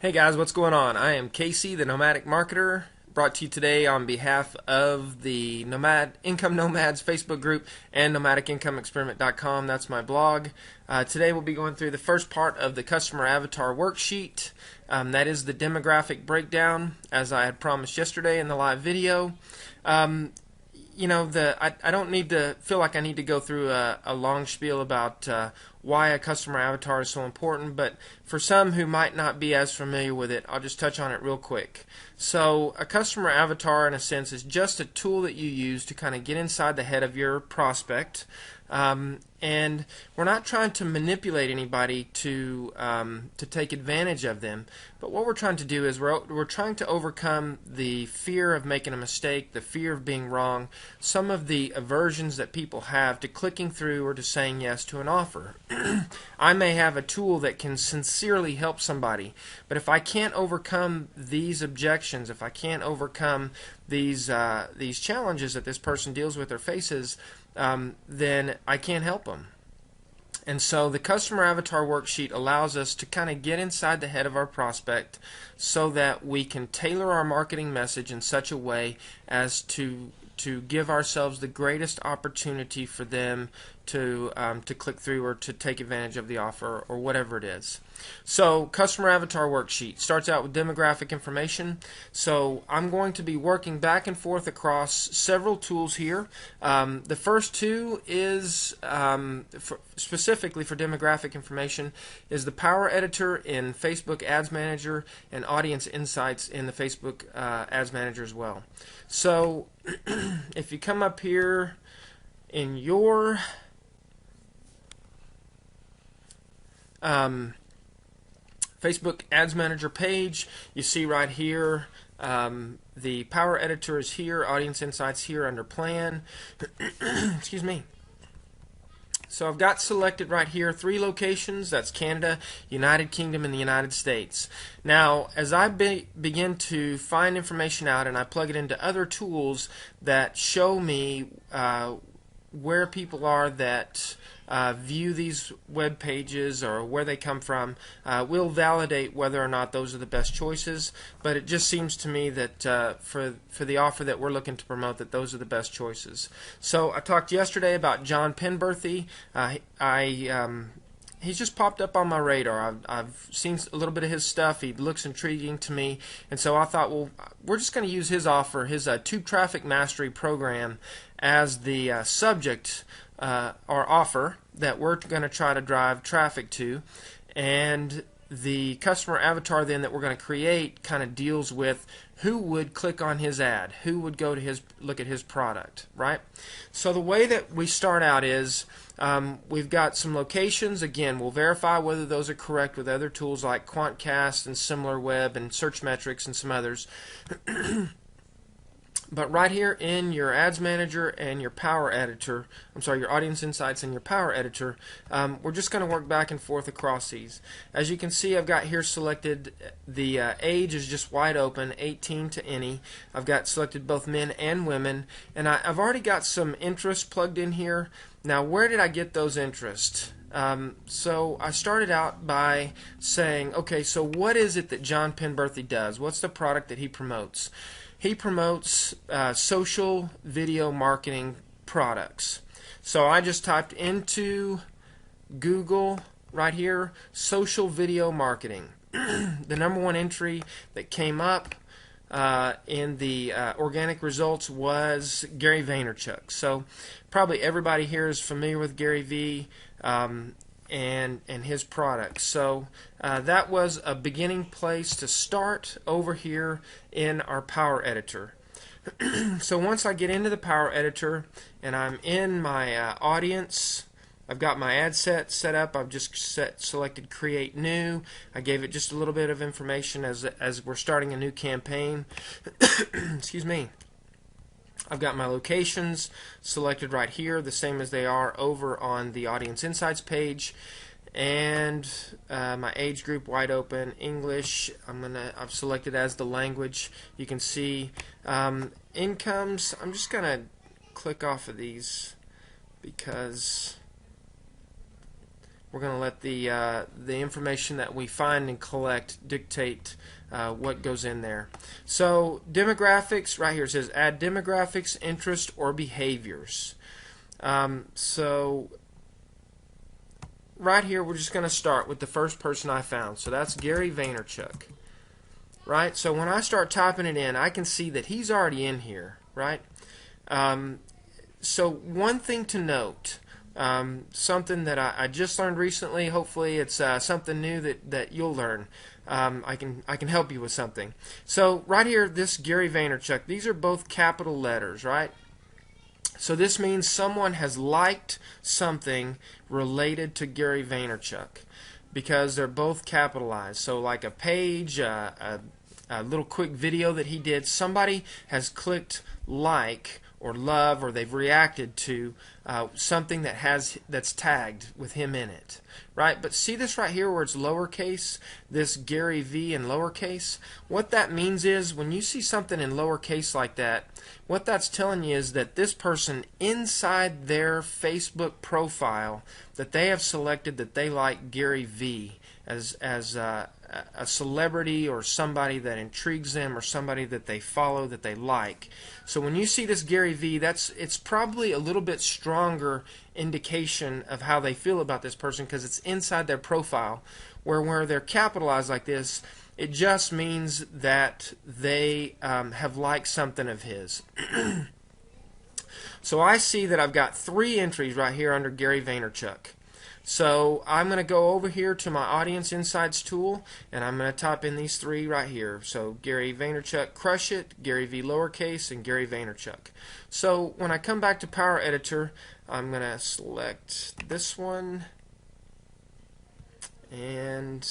Hey guys, what's going on? I am Casey, the Nomadic Marketer, brought to you today on behalf of the Income Nomads Facebook group and nomadicincomeexperiment.com. That's my blog. Today we'll be going through the first part of the customer avatar worksheet. That is the demographic breakdown, as I had promised yesterday in the live video. I don't need to feel like I need to go through a long spiel about why a customer avatar is so important, but for some who might not be as familiar with it, I'll just touch on it real quick. So a customer avatar, in a sense, is just a tool that you use to kind of get inside the head of your prospect. And we're not trying to manipulate anybody to take advantage of them, but what we're trying to do is we're trying to overcome the fear of making a mistake, the fear of being wrong, some of the aversions that people have to clicking through or to saying yes to an offer. I may have a tool that can sincerely help somebody, but if I can't overcome these objections, if I can't overcome these challenges that this person deals with or faces, then I can't help them. And so the customer avatar worksheet allows us to kind of get inside the head of our prospect so that we can tailor our marketing message in such a way as to give ourselves the greatest opportunity for them to click through or to take advantage of the offer or whatever it is. So customer avatar worksheet starts out with demographic information. So I'm going to be working back and forth across several tools here. The first two is specifically for demographic information is the Power Editor in Facebook Ads Manager and Audience Insights in the Facebook Ads Manager as well. So if you come up here in your Facebook Ads Manager page, you see right here the Power Editor is here, Audience Insights here under Plan. Excuse me. So I've got selected right here 3 locations. That's Canada, United Kingdom, and the United States. Now, as I begin to find information out and I plug it into other tools that show me where people are that view these web pages or where they come from, we'll validate whether or not those are the best choices. But it just seems to me that for the offer that we're looking to promote, that those are the best choices. So I talked yesterday about John Penberthy. He's just popped up on my radar. I've seen a little bit of his stuff. He looks intriguing to me, and so I thought, well, we're just going to use his offer, his Tube Traffic Mastery program, as the subject or offer that we're going to try to drive traffic to, and the customer avatar then that we're going to create kind of deals with who would click on his ad, who would go to look at his product, right? So the way that we start out is we've got some locations. Again, we'll verify whether those are correct with other tools like QuantCast and SimilarWeb and Searchmetrics and some others. But right here in your Ads Manager and your Power Editor, your Audience Insights and your Power Editor, we're just going to work back and forth across these. As you can see, I've got here selected the age is just wide open, 18 to any. I've got selected both men and women, and I've already got some interests plugged in here. Now, where did I get those interests? So I started out by saying, okay, so what is it that John Penberthy does? What's the product that he promotes? He promotes social video marketing products. So I just typed into Google right here, social video marketing. The #1 entry that came up in the organic results was Gary Vaynerchuk. So probably everybody here is familiar with Gary V. And his products. So that was a beginning place to start over here in our Power Editor. So once I get into the Power Editor and I'm in my audience, I've got my ad set up. I've just selected Create New. I gave it just a little bit of information as we're starting a new campaign. Excuse me. I've got my locations selected right here, the same as they are over on the Audience Insights page, and my age group wide open, English. I've selected as the language. You can see incomes. I'm just gonna click off of these because We're going to let the information that we find and collect dictate what goes in there. So demographics, right here it says add demographics, interest, or behaviors. So right here we're just going to start with the first person I found. So that's Gary Vaynerchuk. Right? So when I start typing it in, I can see that he's already in here. Right? So one thing to note, something that I just learned recently, hopefully it's something new that you'll learn. I can help you with something. So right here, this Gary Vaynerchuk, these are both capital letters, right? So this means someone has liked something related to Gary Vaynerchuk because they're both capitalized. So like a page, a little quick video that he did, somebody has clicked like or love, or they've reacted to something that's tagged with him in it, right? But see this right here where it's lowercase, this Gary V in lowercase? What that means is when you see something in lowercase like that, what that's telling you is that this person inside their Facebook profile, that they have selected that they like Gary V as a celebrity or somebody that intrigues them or somebody that they follow, that they like. So when you see this Gary V, it's probably a little bit stronger indication of how they feel about this person because it's inside their profile. Where they're capitalized like this, it just means that they have liked something of his. So I see that I've got 3 entries right here under Gary Vaynerchuk. So I'm going to go over here to my Audience Insights tool, and I'm going to type in these 3 right here. So Gary Vaynerchuk, Crush It, Gary V lowercase, and Gary Vaynerchuk. So when I come back to Power Editor, I'm going to select this one, and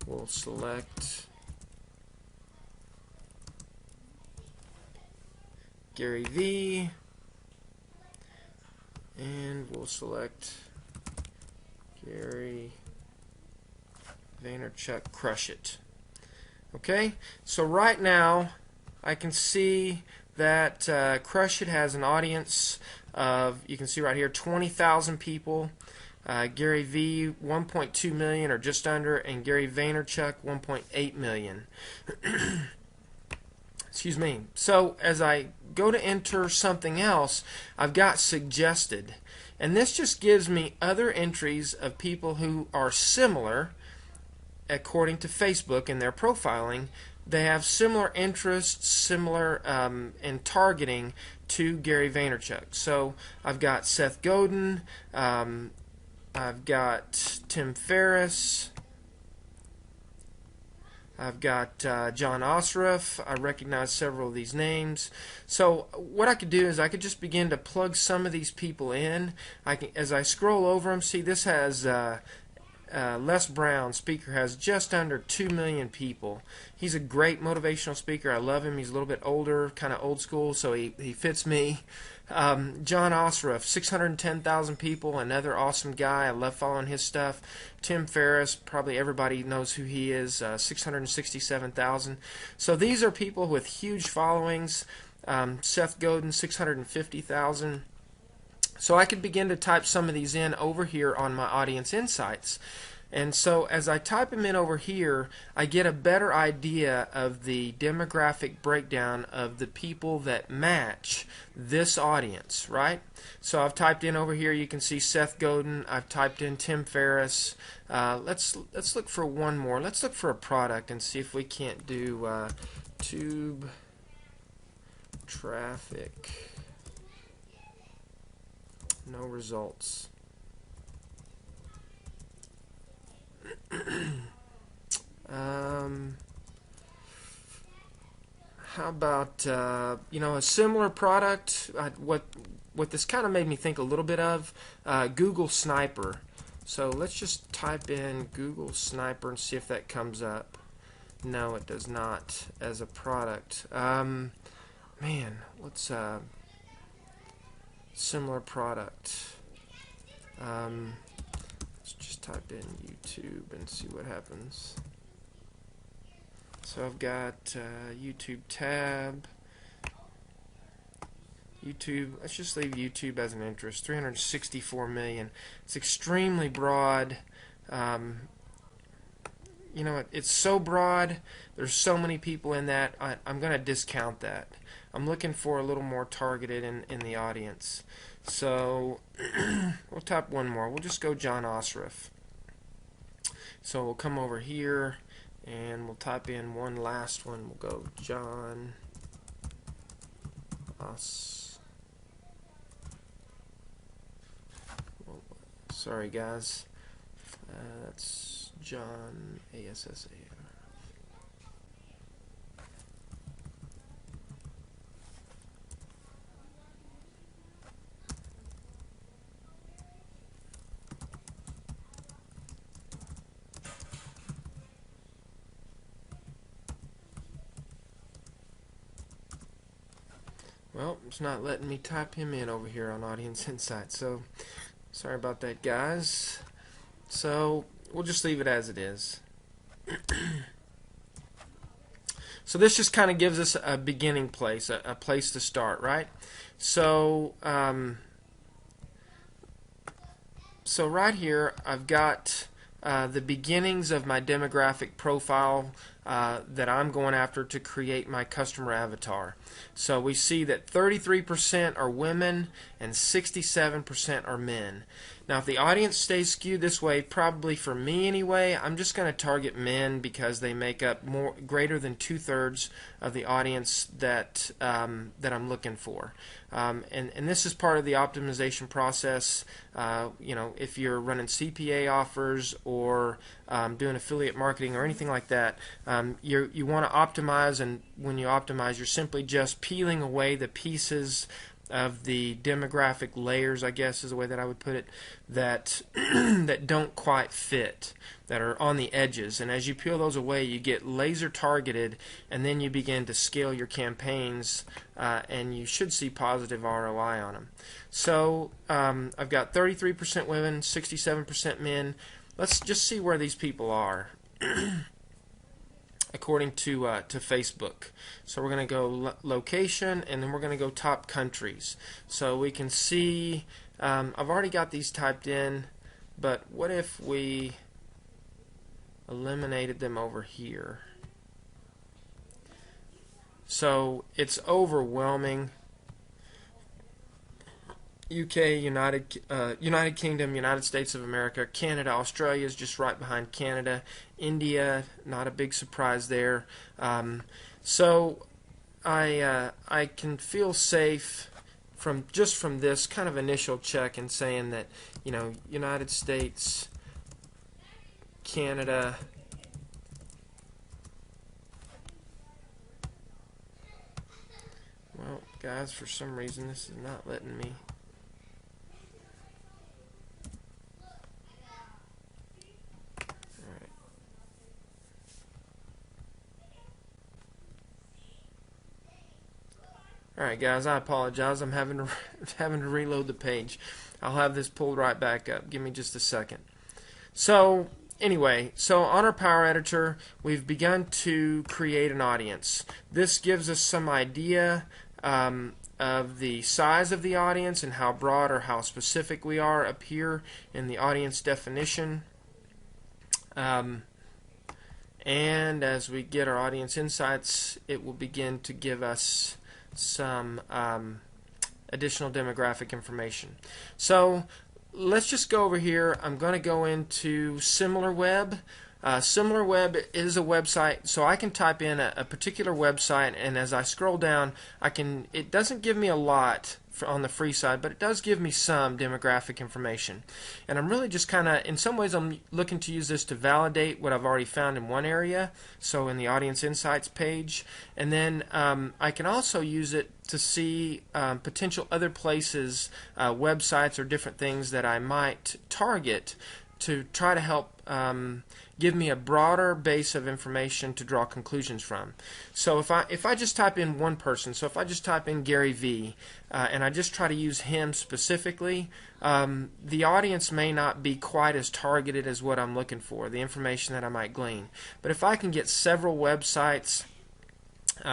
we'll select Gary V. And we'll select Gary Vaynerchuk, Crush It. Okay, so right now I can see that Crush It has an audience of, you can see right here, 20,000 people. Gary V, 1.2 million or just under, and Gary Vaynerchuk, 1.8 million. Excuse me. So as I go to enter something else, I've got suggested. And this just gives me other entries of people who are similar, according to Facebook in their profiling. They have similar interests, similar in targeting to Gary Vaynerchuk. So I've got Seth Godin, I've got Tim Ferriss, I've got John Osruff. I recognize several of these names. So what I could do is I could just begin to plug some of these people in. As I scroll over them, see this has Les Brown, speaker, has just under 2 million people. He's a great motivational speaker. I love him. He's a little bit older, kind of old school, so he fits me. John Osruff, 610,000 people, another awesome guy. I love following his stuff. Tim Ferriss, probably everybody knows who he is, 667,000. So these are people with huge followings. Seth Godin, 650,000. So I could begin to type some of these in over here on my Audience Insights. And so as I type them in over here, I get a better idea of the demographic breakdown of the people that match this audience, right? So I've typed in over here, you can see Seth Godin. I've typed in Tim Ferriss. Let's look for one more. Let's look for a product and see if we can't do tube traffic. No results. How about a similar product? What this kind of made me think a little bit of Google Sniper. So let's just type in Google Sniper and see if that comes up. No, it does not as a product. Man, what's a similar product? Let's just type in YouTube and see what happens. So I've got YouTube tab. YouTube, let's just leave YouTube as an interest. 364 million. It's extremely broad. You know, it's so broad. There's so many people in that. I'm going to discount that. I'm looking for a little more targeted in the audience. So we'll type one more. We'll just go John Osriff. So we'll come over here and we'll type in one last one. We'll go John Sorry guys. That's John ASSAR. Well, it's not letting me type him in over here on Audience Insights, so sorry about that, guys. So we'll just leave it as it is. So this just kind of gives us a beginning place, a place to start, right? So so right here I've got the beginnings of my demographic profile that I'm going after to create my customer avatar. So we see that 33% are women and 67% are men. Now if the audience stays skewed this way, probably for me anyway, I'm just going to target men because they make up greater than 2/3 of the audience that that I'm looking for. And this is part of the optimization process. You know, if you're running CPA offers or doing affiliate marketing or anything like that, you want to optimize, and when you optimize, you're simply just peeling away the pieces of the demographic layers, I guess is the way that I would put it, that that don't quite fit, that are on the edges. And as you peel those away, you get laser targeted, and then you begin to scale your campaigns, and you should see positive ROI on them. So I've got 33% women, 67% men. Let's just see where these people are according to Facebook. So we're going to go location, and then we're going to go top countries. So we can see, I've already got these typed in, but what if we eliminated them over here? So it's overwhelming. UK, United Kingdom, United States of America, Canada, Australia is just right behind Canada, India, not a big surprise there. So I can feel safe from this kind of initial check and saying that, you know, United States, Canada, well, guys, for some reason this is not letting me. Alright guys, I apologize. I'm having to reload the page. I'll have this pulled right back up. Give me just a second. So anyway, so on our Power Editor, we've begun to create an audience. This gives us some idea of the size of the audience and how broad or how specific we are up here in the audience definition. And as we get our audience insights, it will begin to give us some additional demographic information. So let's just go over here. I'm going to go into SimilarWeb. SimilarWeb is a website, so I can type in a particular website, and as I scroll down, it doesn't give me a lot on the free side, but it does give me some demographic information. And I'm really just kind of, in some ways, I'm looking to use this to validate what I've already found in one area, so in the Audience Insights page. And then I can also use it to see potential other places, websites or different things that I might target to try to help give me a broader base of information to draw conclusions from. So if I just type in one person, so if I just type in Gary V, and I just try to use him specifically, the audience may not be quite as targeted as what I'm looking for, the information that I might glean. But if I can get several websites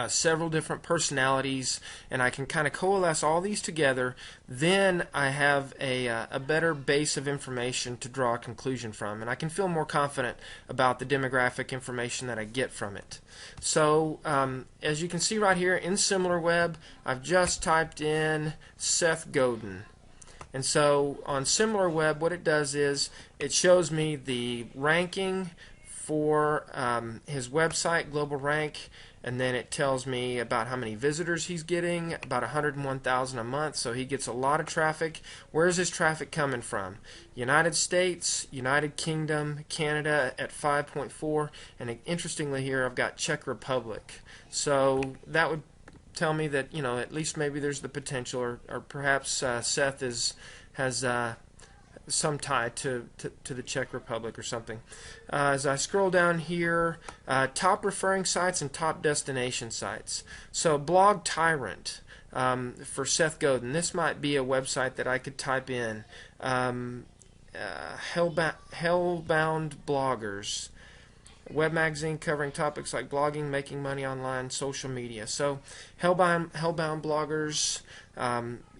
several different personalities, and I can kind of coalesce all these together. Then I have a better base of information to draw a conclusion from, and I can feel more confident about the demographic information that I get from it. So as you can see right here in SimilarWeb, I've just typed in Seth Godin. And so on SimilarWeb, what it does is it shows me the ranking for his website, global rank, and then it tells me about how many visitors he's getting, about 101,000 a month, so he gets a lot of traffic. Where's his traffic coming from? United States, United Kingdom, Canada at 5.4, and interestingly here I've got Czech Republic. So that would tell me that, you know, at least maybe there's the potential, or perhaps Seth has some tie to the Czech Republic or something. As I scroll down here, top referring sites and top destination sites. So Blog Tyrant for Seth Godin. This might be a website that I could type in. Hellbound Bloggers. Web magazine covering topics like blogging, making money online, social media. So Hellbound Bloggers,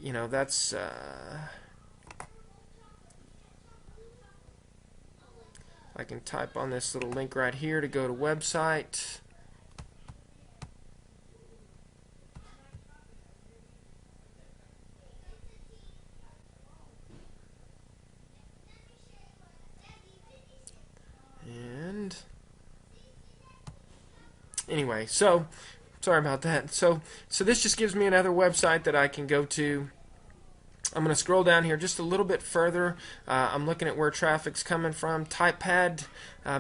you know, that's I can type on this little link right here to go to website. And anyway, so sorry about that. So this just gives me another website that I can go to. I'm going to scroll down here just a little bit further. I'm looking at where traffic's coming from. TypePad,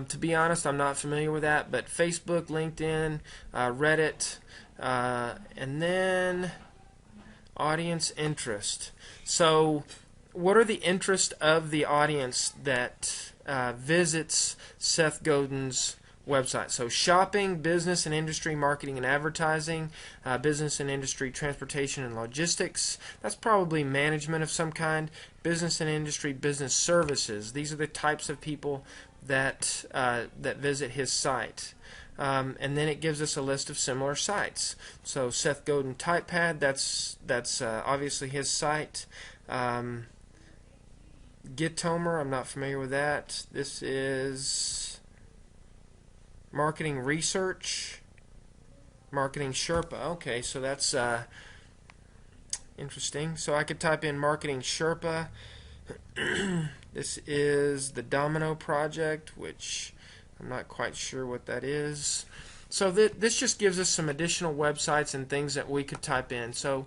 to be honest, I'm not familiar with that, but Facebook, LinkedIn, Reddit, and then audience interest. So what are the interests of the audience that visits Seth Godin's website? So shopping, business and industry, marketing and advertising, business and industry, transportation and logistics. That's probably management of some kind. Business and industry, business services. These are the types of people that that visit his site. And then it gives us a list of similar sites. So Seth Godin TypePad, that's obviously his site. Gitomer, I'm not familiar with that. This is Marketing Research, Marketing Sherpa. Okay, so that's interesting. So I could type in Marketing Sherpa. This is the Domino Project, which I'm not quite sure what that is. So this just gives us some additional websites and things that we could type in. So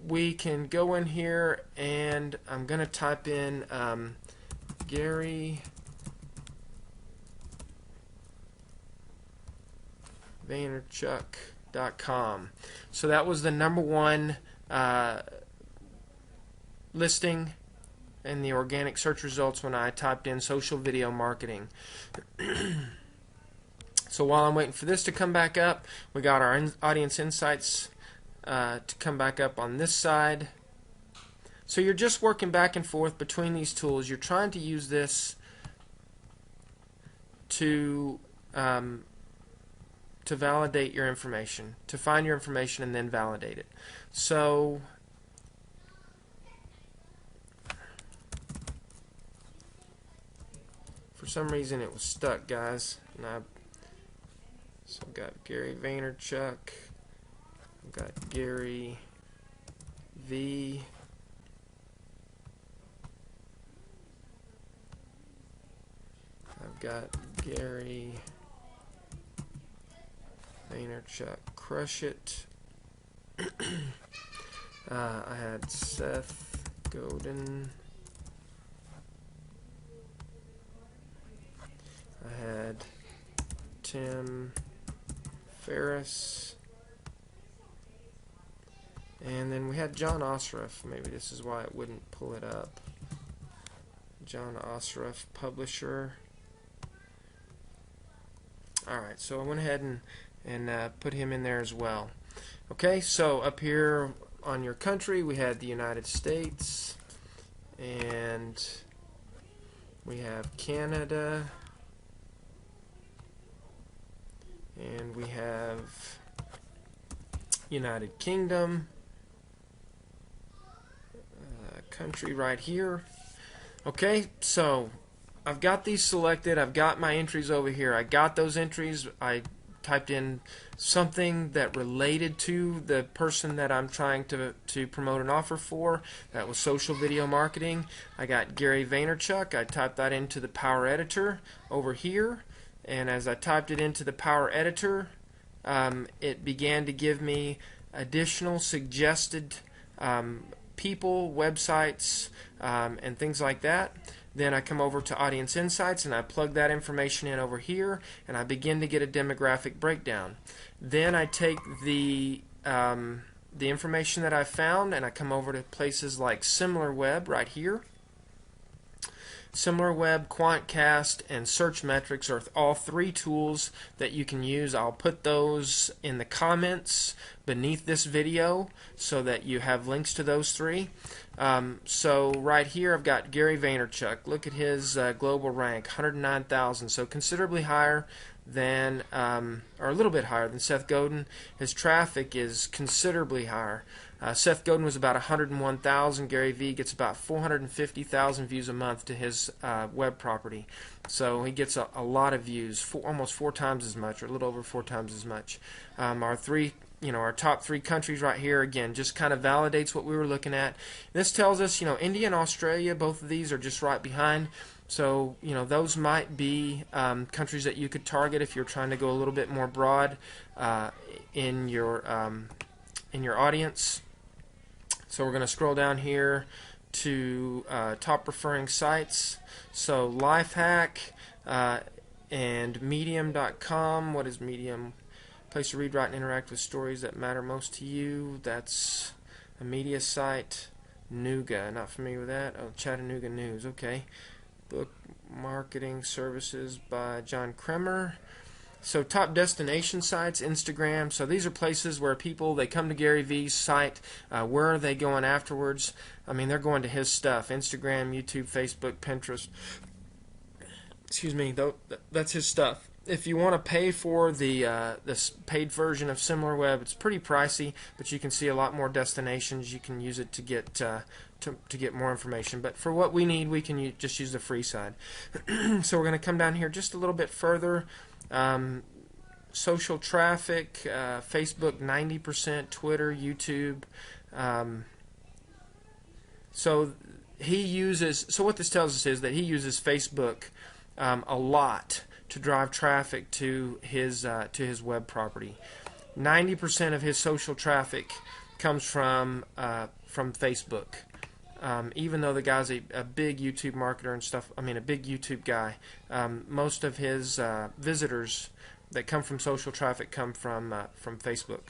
we can go in here, and I'm going to type in Gary Vaynerchuk.com. So that was the number one listing in the organic search results when I typed in social video marketing. So while I'm waiting for this to come back up, we got our audience insights to come back up on this side. So you're just working back and forth between these tools. You're trying to use this to validate your information, to find your information and then validate it. So for some reason it was stuck, guys. So I've got Gary Vaynerchuk, I've got Gary V. I've got Gary Vaynerchuk Crush It. I had Seth Godin. I had Tim Ferriss. And then we had John Osruff. Maybe this is why it wouldn't pull it up. John Osruff, publisher. Alright, so I went ahead and put him in there as well. Okay, so up here on your country we had the United States, and we have Canada, and we have United Kingdom, country right here. Okay, so I've got these selected. I've got my entries over here. I got those entries. I typed in something that related to the person that I'm trying to promote an offer for. That was social video marketing. I got Gary Vaynerchuk. I typed that into the Power Editor over here. And as I typed it into the Power Editor, it began to give me additional suggested people, websites, and things like that. Then I come over to Audience Insights and I plug that information in over here, and I begin to get a demographic breakdown. Then I take the information that I found and I come over to places like SimilarWeb right here. SimilarWeb, QuantCast, and Search Metrics are all three tools that you can use. I'll put those in the comments beneath this video so that you have links to those three. So right here I've got Gary Vaynerchuk. Look at his global rank, 109,000, so considerably higher than, or a little bit higher than Seth Godin. His traffic is considerably higher. Seth Godin was about 101,000. Gary V gets about 450,000 views a month to his web property. So he gets a lot of views, almost 4 times as much, or a little over 4 times as much. Our top 3 countries right here, again, just kind of validates what we were looking at. This tells us, India and Australia, both of these are just right behind. So, those might be countries that you could target if you're trying to go a little bit more broad in your audience. So we're going to scroll down here to top referring sites. So Lifehack and Medium.com. What is Medium? Place to read, write, and interact with stories that matter most to you. That's a media site. Nuga, not familiar with that. Oh, Chattanooga News. Okay. Book Marketing Services by John Kremer. So top destination sites, Instagram. So these are places where people, they come to Gary V's site. Where are they going afterwards? I mean, they're going to his stuff. Instagram, YouTube, Facebook, Pinterest. Excuse me, that's his stuff. If you want to pay for this paid version of SimilarWeb, it's pretty pricey, but you can see a lot more destinations. You can use it to get to get more information. But for what we need, we can just use the free side. So we're going to come down here just a little bit further. Social traffic, Facebook 90%, Twitter, YouTube. So what this tells us is that he uses Facebook a lot to drive traffic to his web property. 90% of his social traffic comes from Facebook. Even though the guy's a big YouTube marketer and stuff, a big YouTube guy, most of his visitors that come from social traffic come from Facebook.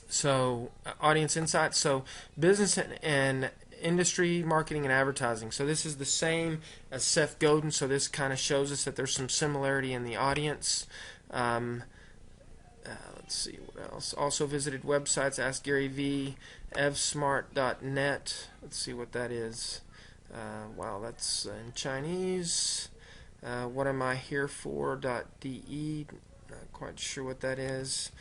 So audience insights, so business and industry, marketing, and advertising. So this is the same as Seth Godin, so this kind of shows us that there's some similarity in the audience. Let's see what else. Also visited websites, Ask Gary V, evsmart.net. Let's see what that is. Wow, that's in Chinese. What am I here for.de? Not quite sure what that is.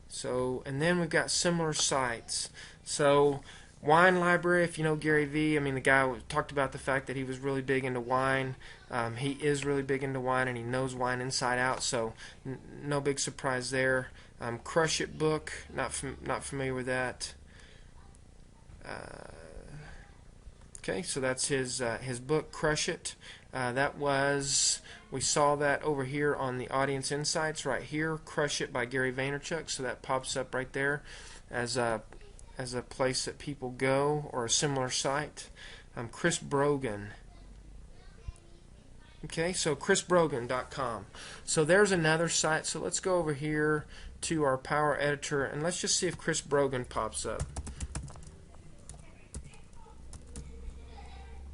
So, and then we've got similar sites. So, Wine Library, if you know Gary V, the guy talked about the fact that he was really big into wine. He is really big into wine, and he knows wine inside out, so no big surprise there. Crush It book, not familiar with that. Okay, so that's his book, Crush It. We saw that over here on the Audience Insights right here, Crush It by Gary Vaynerchuk. So that pops up right there as a place that people go, or a similar site. Chris Brogan. Okay, so chrisbrogan.com. So there's another site. So let's go over here to our Power Editor and let's just see if Chris Brogan pops up.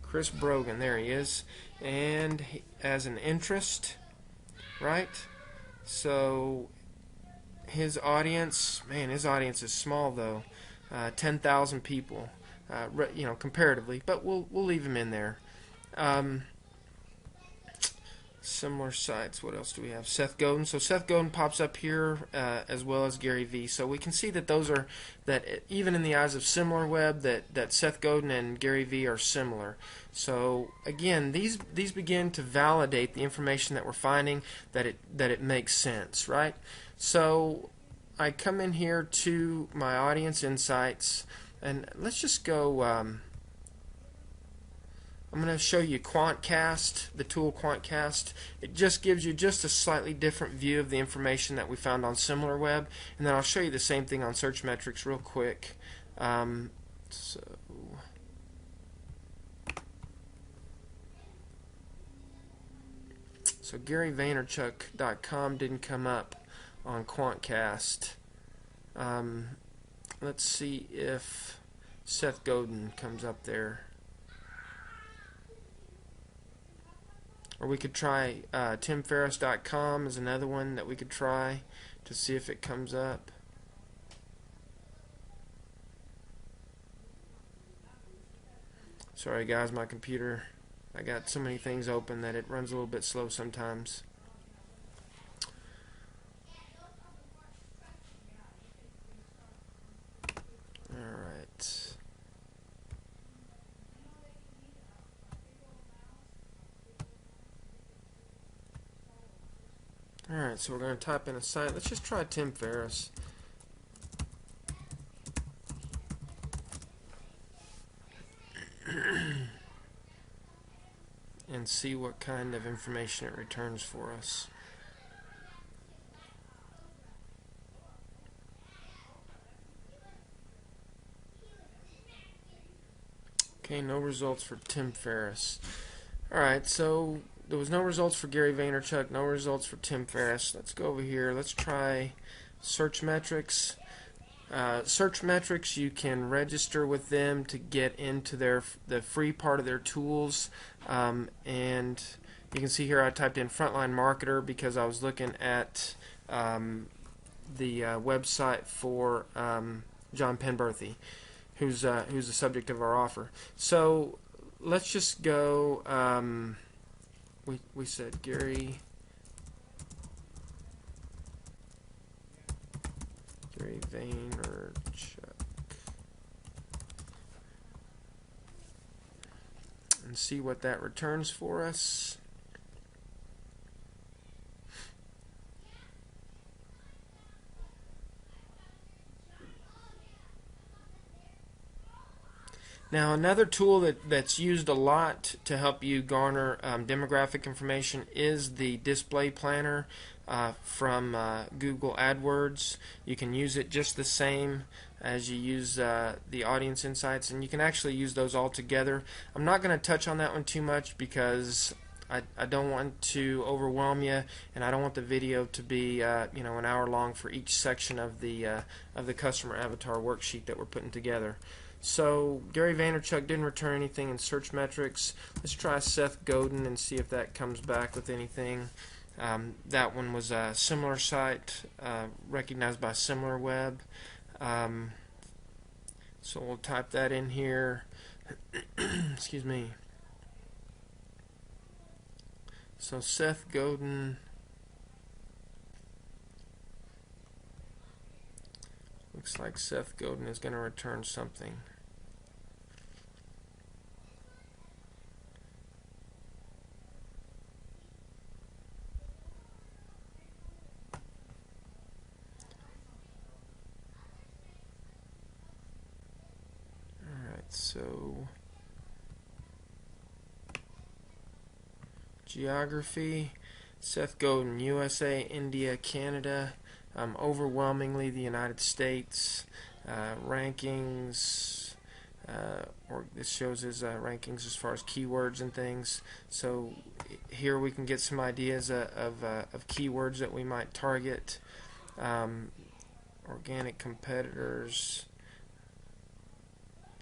Chris Brogan, there he is, and as an interest, right? So his audience, his audience is small though, 10,000 people, comparatively, but we'll leave him in there. Similar sites. What else do we have? Seth Godin. So Seth Godin pops up here as well as Gary V. So we can see that those are that even in the eyes of SimilarWeb, that Seth Godin and Gary V are similar. So again, these begin to validate the information that we're finding, that it makes sense, right? So I come in here to my audience insights, and let's just go. I'm going to show you QuantCast, the tool QuantCast. It just gives you just a slightly different view of the information that we found on SimilarWeb, and then I'll show you the same thing on Searchmetrics real quick. So GaryVaynerchuk.com didn't come up on QuantCast. Let's see if Seth Godin comes up there. Or we could try TimFerriss.com is another one that we could try to see if it comes up. Sorry guys, my computer, I got so many things open that it runs a little bit slow sometimes. Alright. Alright, so we're going to type in a site. Let's just try Tim Ferriss. And see what kind of information it returns for us. Okay, no results for Tim Ferriss. Alright, so there was no results for Gary Vaynerchuk, no results for Tim Ferriss. Let's go over here. Let's try Searchmetrics. Searchmetrics, you can register with them to get into the free part of their tools, and you can see here I typed in frontline marketer because I was looking at the website for John Penberthy, who's the subject of our offer. So let's just go. We said Gary Vaynerchuk, and see what that returns for us. Now another tool that's used a lot to help you garner demographic information is the display planner from Google AdWords. You can use it just the same as you use the audience insights, and you can actually use those all together. I'm not going to touch on that one too much because I don't want to overwhelm you, and I don't want the video to be an hour long for each section of the customer avatar worksheet that we're putting together. So Gary Vaynerchuk didn't return anything in Searchmetrics. Let's try Seth Godin and see if that comes back with anything. That one was a similar site recognized by SimilarWeb. So we'll type that in here. Excuse me. So Seth Godin. Looks like Seth Godin is going to return something. Alright, so geography, Seth Godin, USA, India, Canada. Overwhelmingly the United States. Rankings, or this shows his rankings as far as keywords and things. So here we can get some ideas of keywords that we might target. Organic competitors.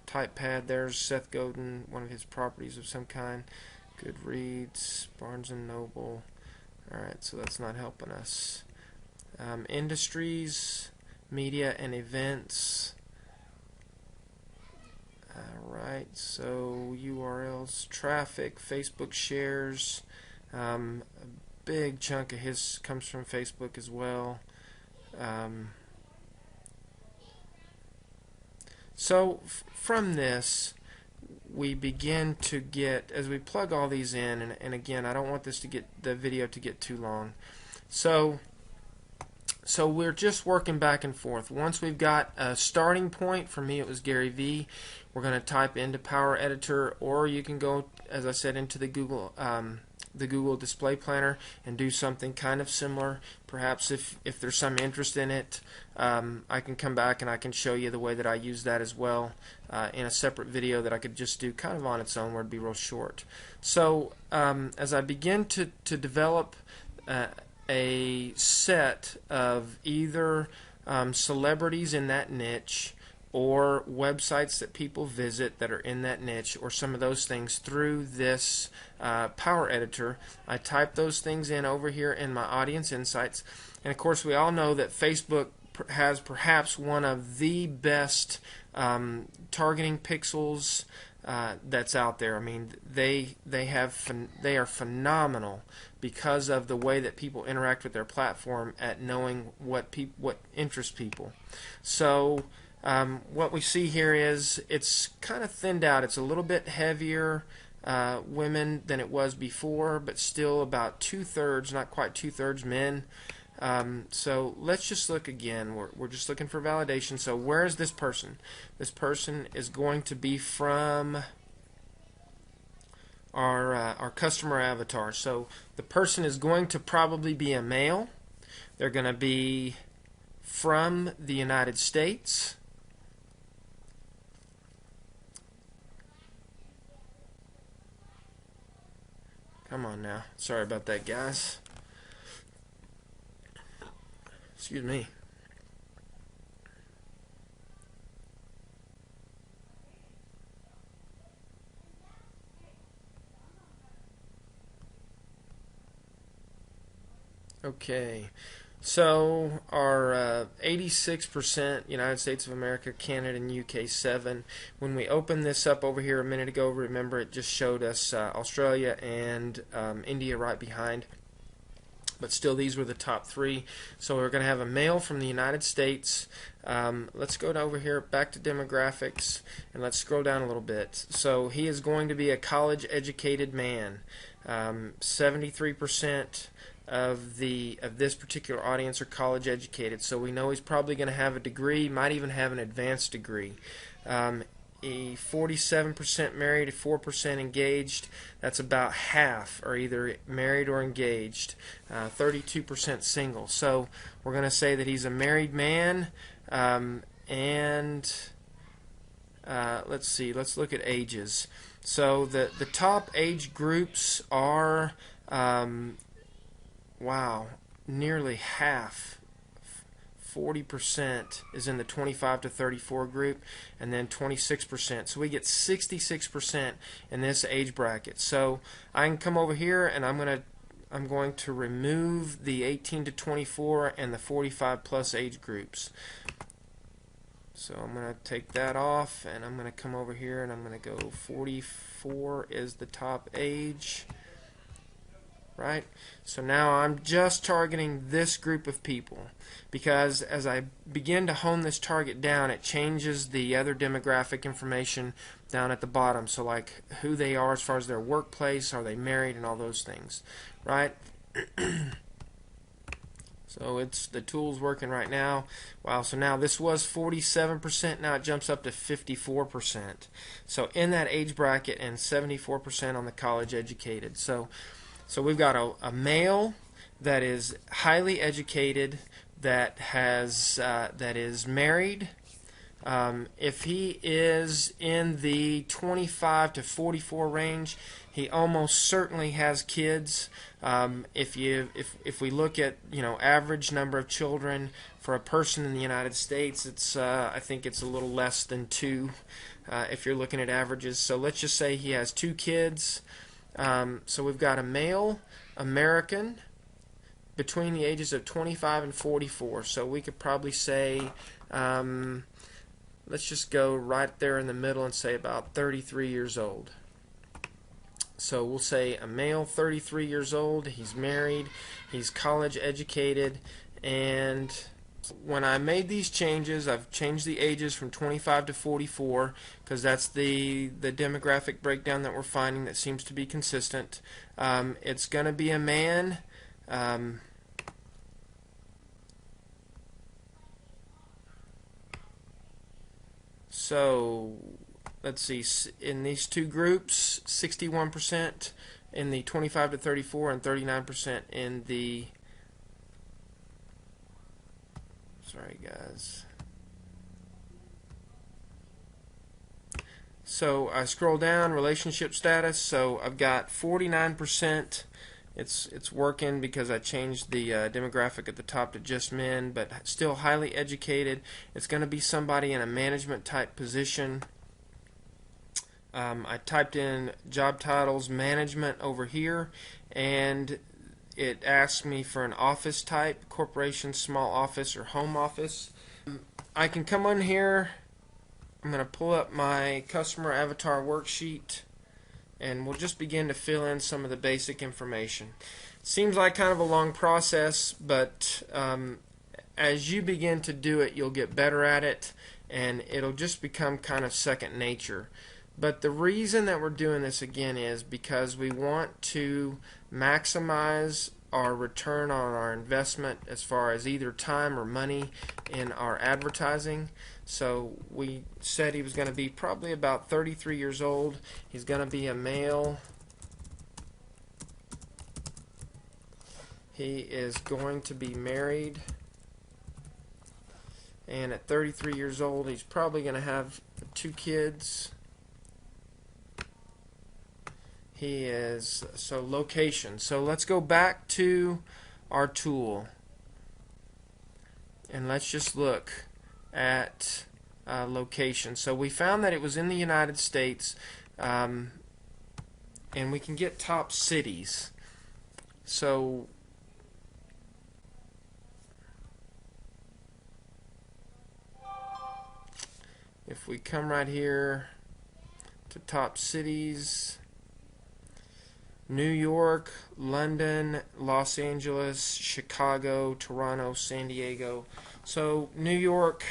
TypePad, there's Seth Godin, one of his properties of some kind. Goodreads, Barnes & Noble. Alright, so that's not helping us. Industries, media and events. Alright, so URLs, traffic, Facebook shares, A big chunk of his comes from Facebook as well. So from this, we begin to get, as we plug all these in, and again, I don't want this to get the video to get too long. So we're just working back and forth. Once we've got a starting point, for me it was Gary V, we're going to type into Power Editor, or you can go, as I said, into the Google Display Planner and do something kind of similar. Perhaps if there's some interest in it, I can come back and I can show you the way that I use that as well in a separate video that I could just do kind of on its own, where it'd be real short. So as I begin to develop a set of either celebrities in that niche, or websites that people visit that are in that niche, or some of those things through this Power Editor, I type those things in over here in my Audience Insights. And of course, we all know that Facebook has perhaps one of the best targeting pixels that's out there. I mean, they are phenomenal because of the way that people interact with their platform at knowing what interests people. So what we see here is it's kind of thinned out. It's a little bit heavier women than it was before, but still about 2/3, not quite 2/3 men. So let's just look again. We're just looking for validation. So where is this person? This person is going to be from our customer avatar. So the person is going to probably be a male. They're going to be from the United States. Come on now. Sorry about that, guys. Excuse me. Okay. So our 86% United States of America, Canada, and UK 7. When we opened this up over here a minute ago, remember it just showed us Australia and India right behind. But still, these were the top 3. So we're going to have a male from the United States. Let's go over here back to demographics, and let's scroll down a little bit. So he is going to be a college-educated man. 73% of this particular audience are college educated, so we know he's probably going to have a degree, might even have an advanced degree. 47% married, 4% engaged. That's about half are either married or engaged. 32% single. So we're going to say that he's a married man. And let's see. Let's look at ages. So the top age groups are wow, nearly half, 40% is in the 25 to 34 group, and then 26%. So we get 66% in this age bracket. So I can come over here and I'm going to remove the 18 to 24 and the 45 plus age groups. So I'm going to take that off, and I'm going to come over here and I'm going to go 44 is the top age. Right? So now I'm just targeting this group of people, because as I begin to hone this target down, it changes the other demographic information down at the bottom. So like who they are as far as their workplace, are they married, and all those things. Right? So it's the tool's working right now. Wow, so now this was 47%, now it jumps up to 54%. So in that age bracket, and 74% on the college educated. So we've got a male that is highly educated, that is married. If he is in the 25 to 44 range, he almost certainly has kids. If we look at average number of children for a person in the United States, it's I think it's a little less than 2 if you're looking at averages. So let's just say he has 2 kids. So we've got a male American between the ages of 25 and 44. So we could probably say, let's just go right there in the middle and say about 33 years old. So we'll say a male, 33 years old, he's married, he's college educated, and when I made these changes, I've changed the ages from 25 to 44 because that's the demographic breakdown that we're finding that seems to be consistent. It's going to be a man. So let's see, in these two groups, 61% in the 25 to 34 and 39% in the, sorry guys. So I scroll down, relationship status, so I've got 49%. It's working because I changed the demographic at the top to just men, but still highly educated. It's going to be somebody in a management type position. I typed in job titles, management over here, and it asks me for an office type, corporation, small office, or home office. I can come on here. I'm going to pull up my customer avatar worksheet, and we'll just begin to fill in some of the basic information. Seems like kind of a long process, but as you begin to do it, you'll get better at it, and it'll just become kind of second nature. But the reason that we're doing this again is because we want to maximize our return on our investment as far as either time or money in our advertising. So we said he was going to be probably about 33 years old. He's going to be a male. He is going to be married. And at 33 years old, he's probably going to have 2 kids. He is, so location. So let's go back to our tool. And let's just look at location. So we found that it was in the United States, and we can get top cities. So if we come right here to top cities, New York, London, Los Angeles, Chicago, Toronto, San Diego. So New York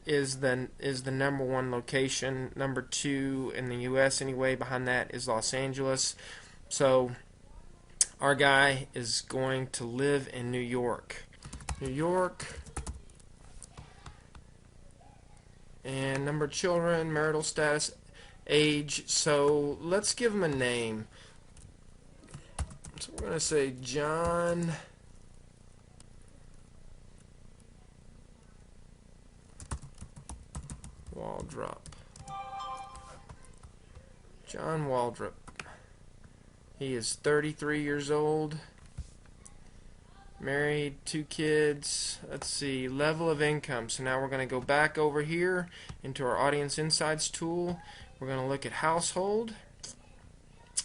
is the number 1 location. Number 2 in the US anyway, behind that is Los Angeles. So our guy is going to live in New York. New York. And number of children, marital status, age. So let's give him a name. So we're going to say John Waldrop. John Waldrop. He is 33 years old. Married, 2 kids. Let's see, level of income. So now we're going to go back over here into our Audience Insights tool. We're going to look at household.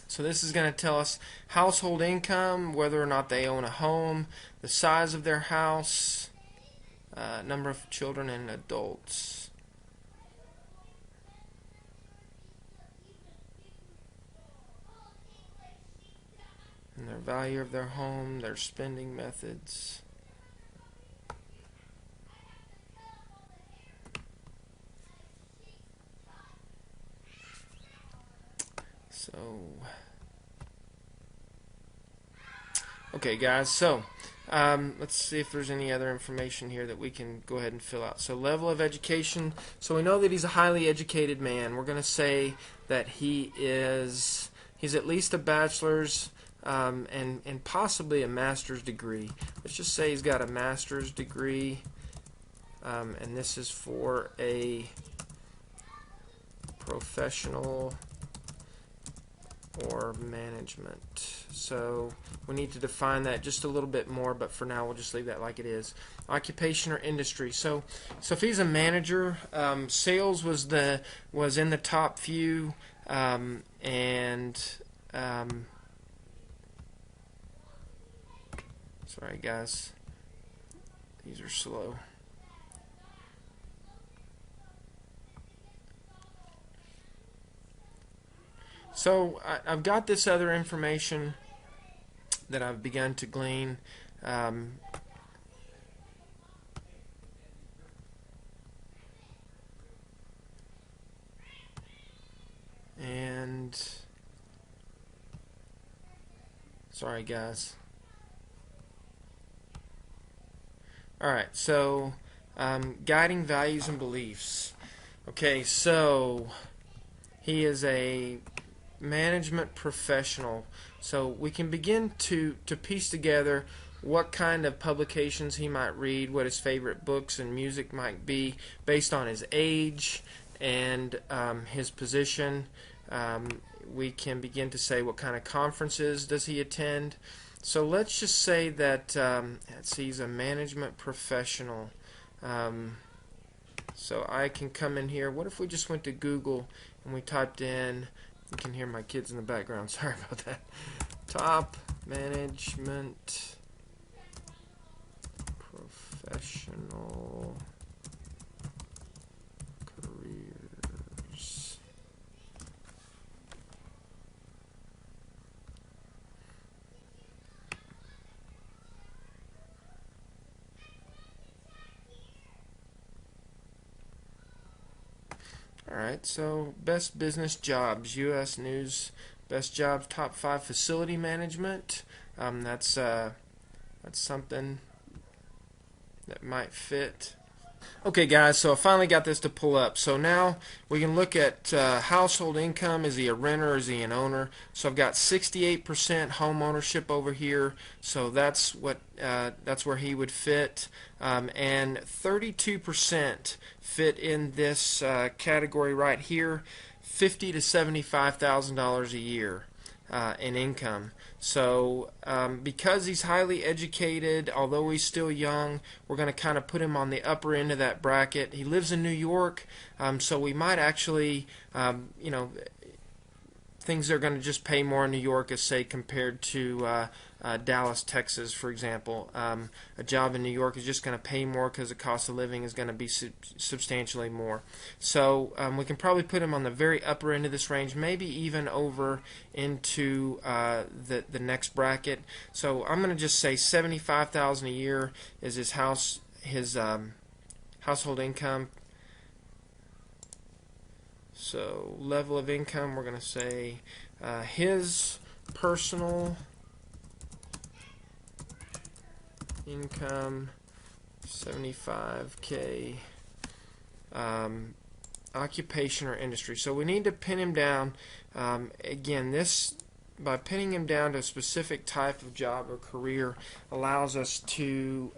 So this is going to tell us household income, whether or not they own a home, the size of their house, number of children and adults. And their value of their home, their spending methods. So, okay guys, so let's see if there's any other information here that we can go ahead and fill out. So level of education, so we know that he's a highly educated man. We're going to say that he's at least a bachelor's and possibly a master's degree. Let's just say he's got a master's degree, and this is for a professional or management. So we need to define that just a little bit more, but for now we'll just leave that like it is. Occupation or industry. So if he's a manager, sales was in the top few, sorry guys, these are slow. So I've got this other information that I've begun to glean. Um, and sorry guys. Alright, so guiding values and beliefs. Okay, so he is a management professional. So we can begin to piece together what kind of publications he might read, what his favorite books and music might be based on his age and his position. We can begin to say what kind of conferences does he attend. So let's just say that he's a management professional. So I can come in here. What if we just went to Google and we typed in, you can hear my kids in the background, sorry about that, top management professional careers. Alright, so best business jobs, U.S. News, best jobs, top 5 facility management. That's something that might fit. Okay guys, so I finally got this to pull up. So now we can look at household income. Is he a renter or is he an owner? So I've got 68% home ownership over here. So that's where he would fit. And 32% fit in this category right here, $50,000 to $75,000 a year in income. So because he's highly educated, although he's still young, we're going to kind of put him on the upper end of that bracket. He lives in New York, so we might actually, things are going to just pay more in New York as, say, compared to Dallas, Texas, for example. A job in New York is just going to pay more because the cost of living is going to be substantially more. So we can probably put him on the very upper end of this range, maybe even over into the next bracket. So I'm going to just say $75,000 a year is his household income. So level of income, we're going to say his personal income, $75K, occupation or industry. So we need to pin him down. Again, this, by pinning him down to a specific type of job or career, allows us to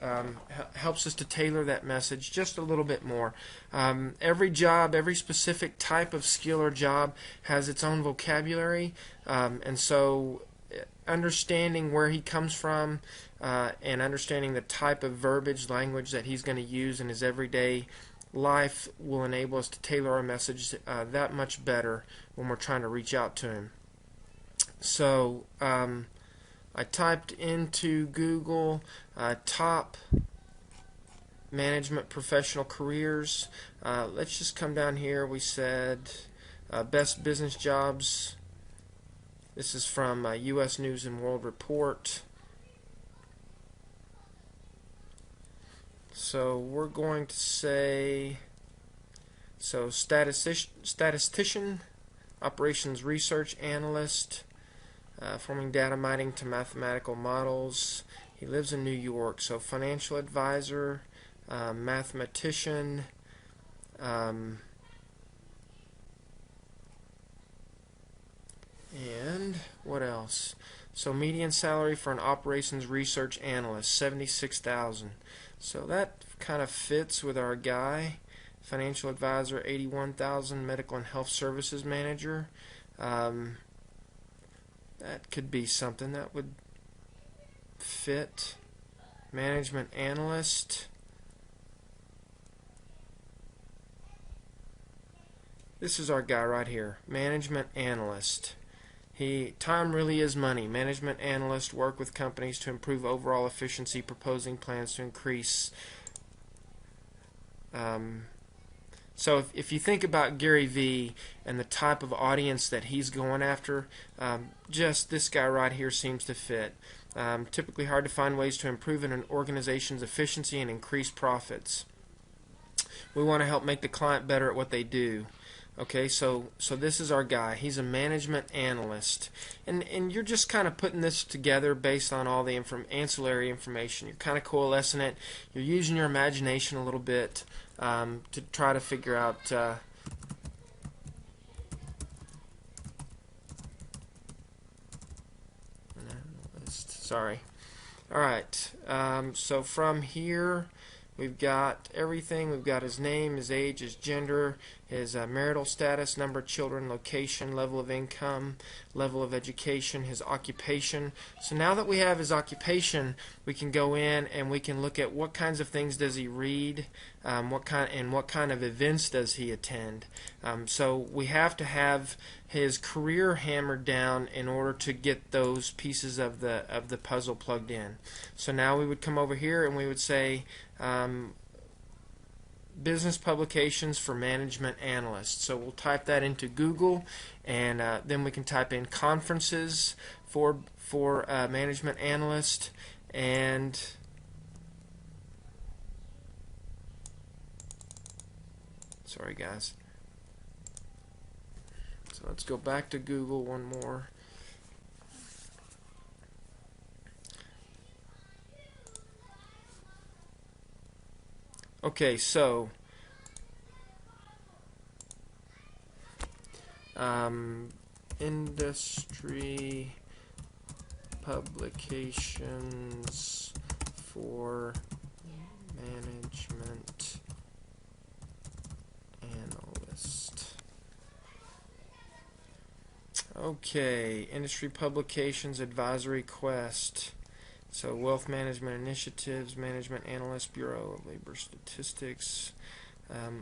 helps us to tailor that message just a little bit more. Every job, every specific type of skill or job has its own vocabulary, and so understanding where he comes from and understanding the type of verbiage, language that he's going to use in his everyday life will enable us to tailor our message that much better when we're trying to reach out to him. So I typed into Google top management professional careers. Let's just come down here. We said best business jobs. This is from U.S. News and World Report. So we're going to say, so statistician, operations research analyst, forming data mining to mathematical models. He lives in New York. So financial advisor, mathematician, and what else? So median salary for an operations research analyst, $76,000. So that kind of fits with our guy. Financial advisor, $81,000. Medical and health services manager. That could be something that would fit. Management analyst. This is our guy right here. Management analyst. Time really is money. Management analysts work with companies to improve overall efficiency, proposing plans to increase So if you think about Gary Vee and the type of audience that he's going after, just this guy right here seems to fit. Typically hard to find ways to improve an organization's efficiency and increase profits. We want to help make the client better at what they do. Okay, so this is our guy. He's a management analyst, and you're just kind of putting this together based on all the ancillary information. You're kind of coalescing it. You're using your imagination a little bit to try to figure out. Sorry. All right. So from here, we've got everything. We've got his name, his age, his gender, his marital status, number of children, location, level of income, level of education, his occupation. So now that we have his occupation, we can go in and we can look at what kinds of things does he read, what kind of events does he attend. So we have to have his career hammered down in order to get those pieces of the puzzle plugged in. So now we would come over here and we would say business publications for management analysts. So we'll type that into Google, and then we can type in conferences for management analyst, and sorry guys. So let's go back to Google one more. Okay, so industry publications for management analyst. Okay, industry publications advisory quest. So wealth management initiatives, management analyst, Bureau of Labor Statistics,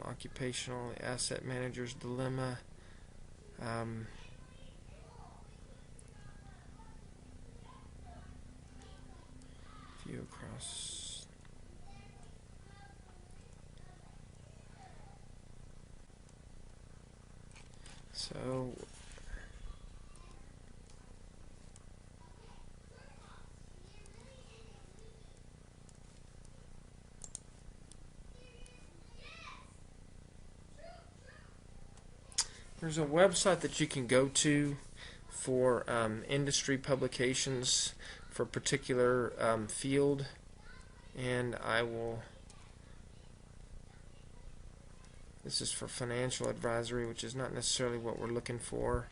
occupational asset manager's dilemma, view across. So there's a website that you can go to for industry publications for a particular field, and this is for financial advisory, which is not necessarily what we're looking for.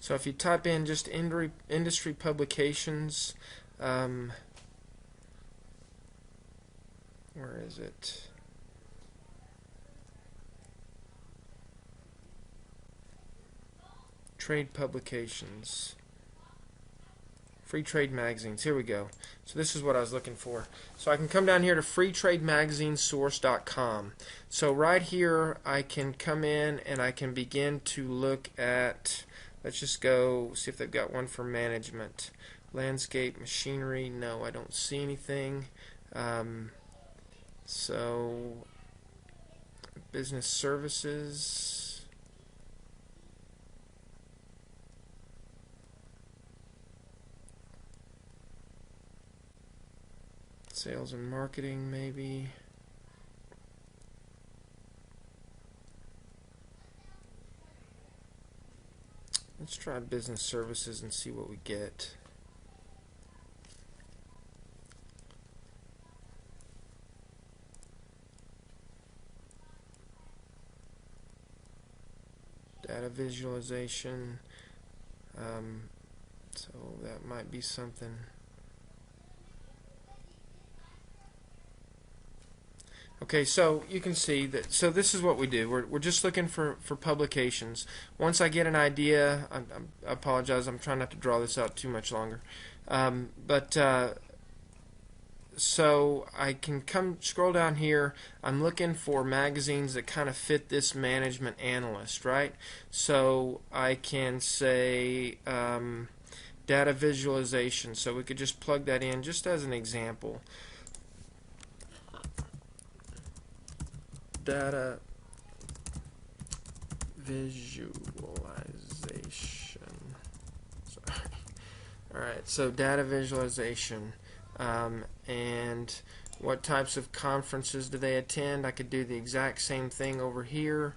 So if you type in just industry publications, where is it? Trade publications. Free trade magazines. Here we go. So this is what I was looking for. So I can come down here to freetrademagazinesource.com. So right here I can come in and I can begin to look at, let's just go see if they've got one for management. Landscape, machinery, no, I don't see anything. So business services. Sales and marketing, maybe. Let's try business services and see what we get. Data visualization. So that might be something. Okay, so you can see that. So this is what we do. We're just looking for publications. Once I get an idea, I apologize. I'm trying not to draw this out too much longer. So I can scroll down here. I'm looking for magazines that kind of fit this management analyst, right? So I can say data visualization. So we could just plug that in just as an example. Data visualization. Sorry. All right, so data visualization. And what types of conferences do they attend? I could do the exact same thing over here.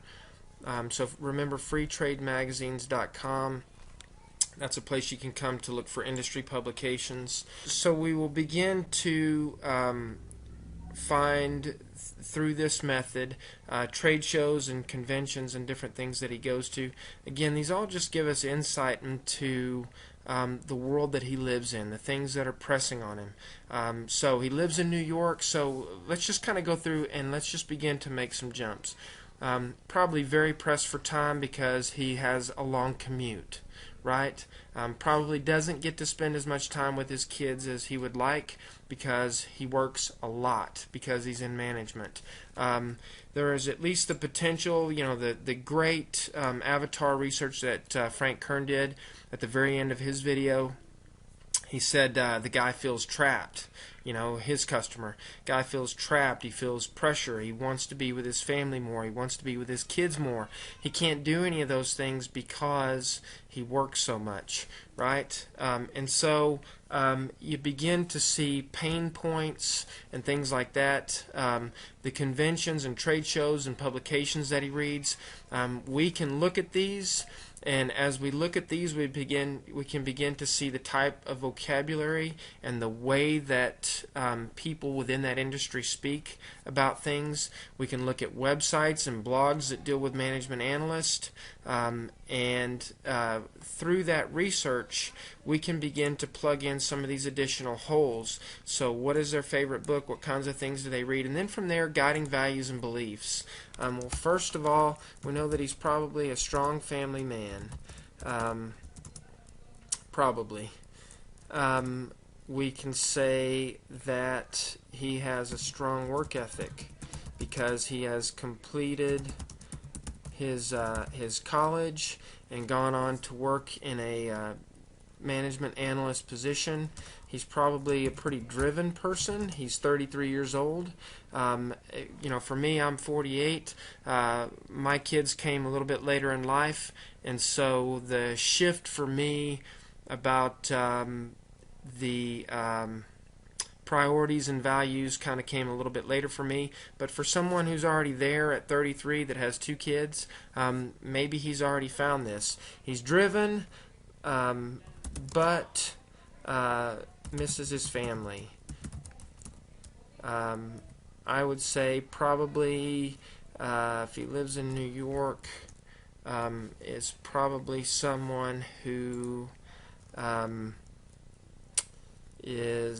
So remember freetrademagazines.com. That's a place you can come to look for industry publications. So we will begin to find through this method trade shows and conventions and different things that he goes to. Again, these all just give us insight into the world that he lives in, the things that are pressing on him. So he lives in New York, so let's just kind of go through and let's just begin to make some jumps. Probably very pressed for time because he has a long commute, right? Probably doesn't get to spend as much time with his kids as he would like because he works a lot because he's in management. There is at least the potential, the great avatar research that Frank Kern did at the very end of his video. He said the guy feels trapped. His customer. Guy feels trapped. He feels pressure. He wants to be with his family more. He wants to be with his kids more. He can't do any of those things because he works so much, right? And so you begin to see pain points and things like that. The conventions and trade shows and publications that he reads. We can look at these. And as we look at these, we can begin to see the type of vocabulary and the way that people within that industry speak about things. We can look at websites and blogs that deal with management analysts, and through that research, we can begin to plug in some of these additional holes. So, what is their favorite book? What kinds of things do they read? And then from there, guiding values and beliefs. Well, first of all, we know that he's probably a strong family man. Probably. We can say that he has a strong work ethic because he has completed his college and gone on to work in a management analyst position. He's probably a pretty driven person. He's 33 years old. For me, I'm 48. My kids came a little bit later in life, and so the shift for me about the priorities and values kind of came a little bit later for me. But for someone who's already there at 33 that has 2 kids, maybe he's already found this. He's driven, but misses his family. I would say probably if he lives in New York, is probably someone who is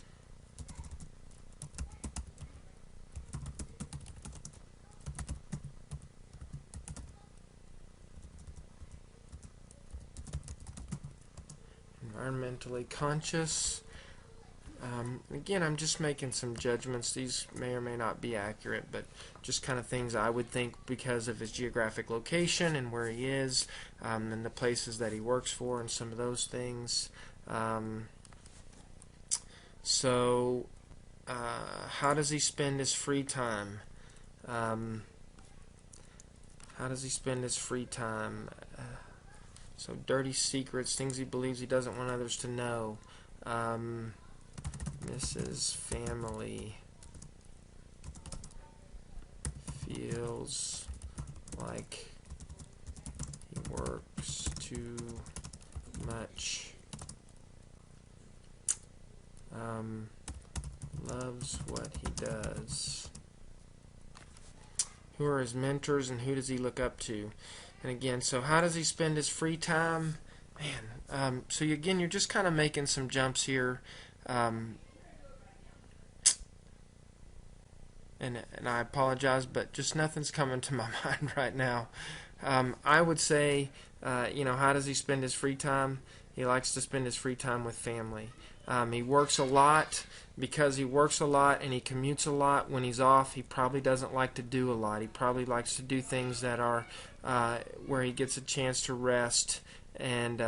environmentally conscious. Again, I'm just making some judgments. These may or may not be accurate, but just kind of things I would think because of his geographic location and where he is, and the places that he works for and some of those things. So, how does he spend his free time? How does he spend his free time? So, dirty secrets, things he believes he doesn't want others to know. Mrs. Family. Feels like he works too much. Loves what he does. Who are his mentors and who does he look up to? And again, so how does he spend his free time? Man, so again, you're just kind of making some jumps here. And I apologize, but just nothing's coming to my mind right now. I would say, how does he spend his free time? He likes to spend his free time with family. He works a lot. Because he works a lot and he commutes a lot, when he's off, he probably doesn't like to do a lot. He probably likes to do things that are where he gets a chance to rest and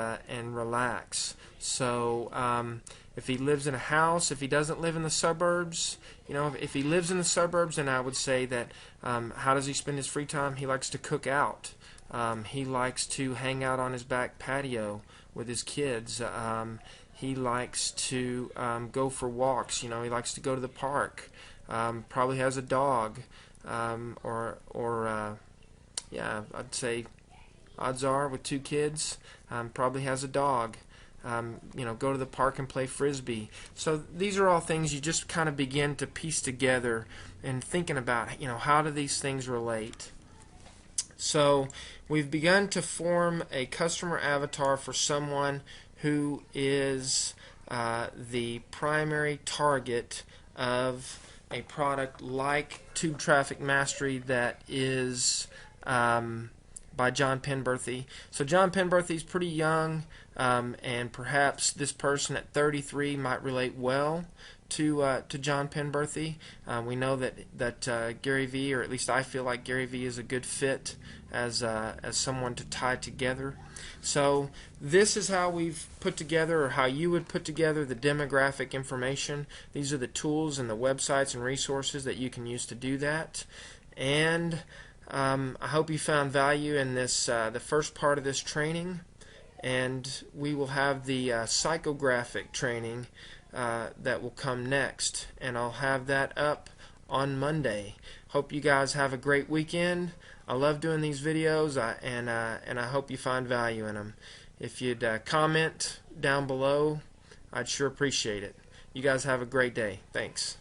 relax. So if he lives in a house, if he doesn't live in the suburbs, if he lives in the suburbs, then I would say that how does he spend his free time? He likes to cook out. He likes to hang out on his back patio with his kids. He likes to go for walks. He likes to go to the park. Probably has a dog, yeah, I'd say odds are with 2 kids, probably has a dog. Go to the park and play frisbee. So these are all things you just kind of begin to piece together and thinking about, how do these things relate? So we've begun to form a customer avatar for someone who is the primary target of a product like Tube Traffic Mastery that is by John Penberthy. So John Penberthy is pretty young, and perhaps this person at 33 might relate well to John Penberthy. We know that Gary Vee, or at least I feel like Gary Vee, is a good fit as someone to tie together. So this is how we've put together, or how you would put together, the demographic information. These are the tools and the websites and resources that you can use to do that. And I hope you found value in this, the first part of this training. And we will have the psychographic training that will come next, and I'll have that up on Monday. Hope you guys have a great weekend. I love doing these videos, and I hope you find value in them. If you'd comment down below, I'd sure appreciate it. You guys have a great day. Thanks.